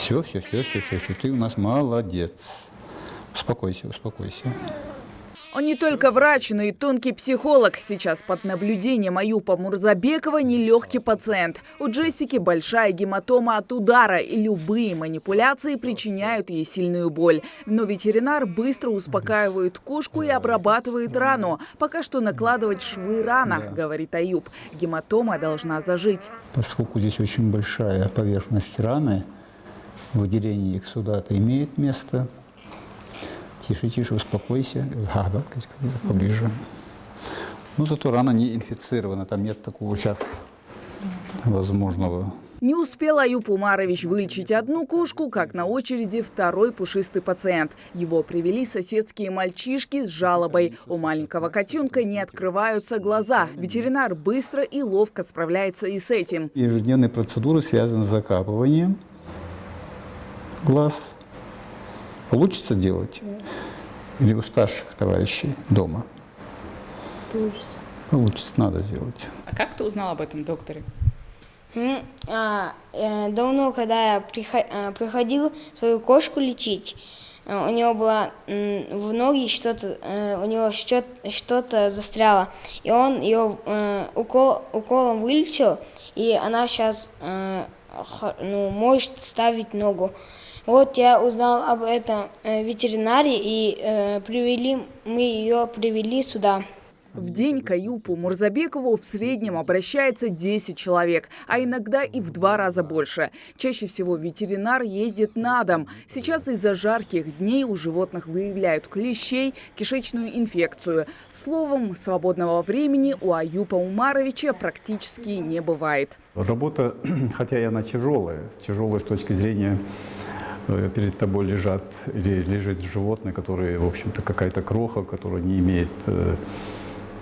Все, ты у нас молодец. Успокойся, успокойся. Он не только врач, но и тонкий психолог. Сейчас под наблюдением Аюпа Мурзабекова нелегкий пациент. У Джессики большая гематома от удара, и любые манипуляции причиняют ей сильную боль. Но ветеринар быстро успокаивает кошку и обрабатывает рану. Пока что накладывать швы рано, говорит Аюп. Гематома должна зажить. Поскольку здесь очень большая поверхность раны, выделение эксудата имеет место. Тише, успокойся. Да, поближе. Ну, зато рана не инфицирована, там нет такого сейчас возможного. Не успел Аюп Умарович вылечить одну кошку, как на очереди второй пушистый пациент. Его привели соседские мальчишки с жалобой. У маленького котенка не открываются глаза. Ветеринар быстро и ловко справляется и с этим. Ежедневные процедуры связаны с закапыванием глаз. Получится делать? Или у старших товарищей дома? Получится. Получится, надо сделать. А как ты узнал об этом докторе? Давно, когда я приходил свою кошку лечить, у него было в ноге что-то застряло. И он ее уколом вылечил, и она сейчас может ставить ногу. Вот я узнал об этом ветеринаре, и мы ее привели сюда. В день к Аюпу Мурзабекову в среднем обращается 10 человек, а иногда и в 2 раза больше. Чаще всего ветеринар ездит на дом. Сейчас из-за жарких дней у животных выявляют клещей, кишечную инфекцию. Словом, свободного времени у Аюпа Умаровича практически не бывает. Работа, хотя и она тяжелая с точки зрения, перед тобой лежит животное, которое, в общем-то, какая-то кроха, которая не имеет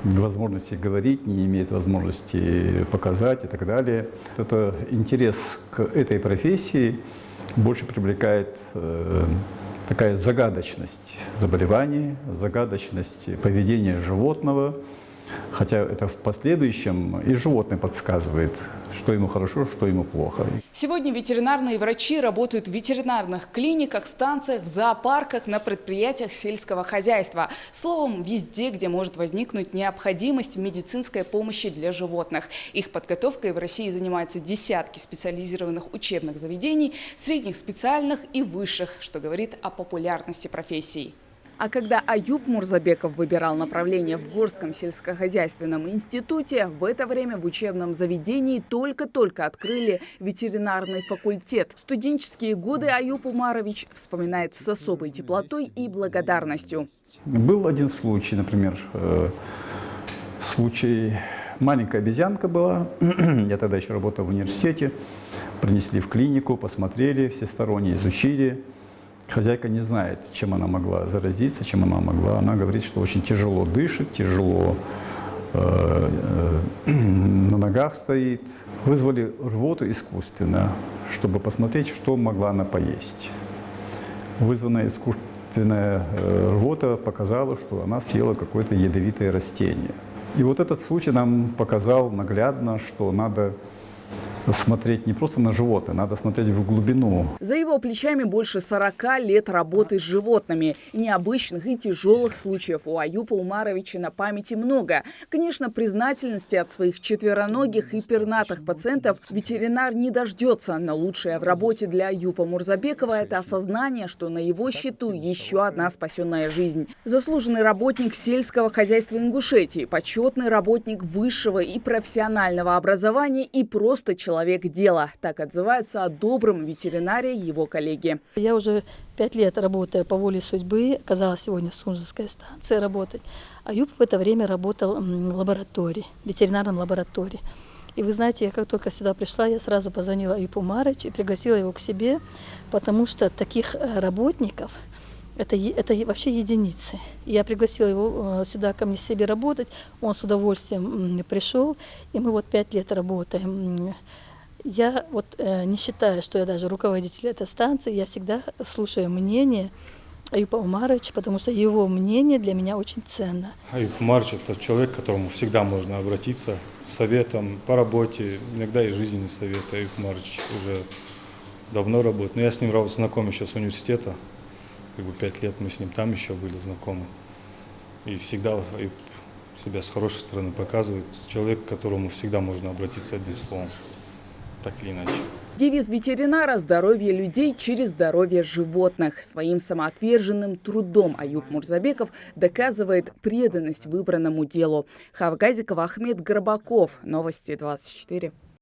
возможности говорить, не имеет возможности показать и так далее. Это интерес к этой профессии больше привлекает такая загадочность заболеваний, загадочность поведения животного. Хотя это в последующем и животное подсказывает, что ему хорошо, что ему плохо. Сегодня ветеринарные врачи работают в ветеринарных клиниках, станциях, в зоопарках, на предприятиях сельского хозяйства. Словом, везде, где может возникнуть необходимость медицинской помощи для животных. Их подготовкой в России занимаются десятки специализированных учебных заведений, средних, специальных и высших, что говорит о популярности профессии. А когда Аюп Мурзабеков выбирал направление в Горском сельскохозяйственном институте, в это время в учебном заведении только-только открыли ветеринарный факультет. В студенческие годы Аюп Умарович вспоминает с особой теплотой и благодарностью. Был один случай, например, маленькая обезьянка была, я тогда еще работал в университете, принесли в клинику, посмотрели, всесторонне изучили. Хозяйка не знает, чем она могла заразиться, чем она могла. Она говорит, что очень тяжело дышит, тяжело на ногах стоит. Вызвали рвоту искусственно, чтобы посмотреть, что могла она поесть. Вызванная искусственная рвота показала, что она съела какое-то ядовитое растение. И вот этот случай нам показал наглядно, что надо смотреть не просто на животное, надо смотреть в глубину. За его плечами больше 40 лет работы с животными. И необычных, и тяжелых случаев у Аюпа Умаровича на памяти много. Конечно, признательности от своих четвероногих и пернатых пациентов ветеринар не дождется. Но лучшее в работе для Аюпа Мурзабекова – это осознание, что на его счету еще одна спасенная жизнь. Заслуженный работник сельского хозяйства Ингушетии, почетный работник высшего и профессионального образования и просто человек дела. Так отзываются о добром ветеринаре его коллеги. Я уже 5 лет работаю по воле судьбы, оказалась сегодня в Сунжинской станции работать. Аюп в это время работал в лаборатории, в ветеринарном лаборатории. И вы знаете, я как только сюда пришла, я сразу позвонила Аюпу Умаровичу и пригласила его к себе, потому что таких работников это вообще единицы. Я пригласила его сюда ко мне себе работать, он с удовольствием пришел, и мы вот 5 лет работаем. Я вот не считаю, что я даже руководитель этой станции, я всегда слушаю мнение Аюпа Умаровича, потому что его мнение для меня очень ценно. Аюп Умарович – это человек, к которому всегда можно обратиться с советом по работе, иногда и жизненный совет. Аюп Умарович уже давно работает. Но я с ним знаком еще с университета. 5 лет мы с ним там еще были знакомы. И всегда себя с хорошей стороны показывает. Человек, к которому всегда можно обратиться одним словом, так или иначе. Девиз ветеринара – здоровье людей через здоровье животных. Своим самоотверженным трудом Аюб Мурзабеков доказывает преданность выбранному делу. Хавгазикова, Ахмед Горбаков. Новости 24.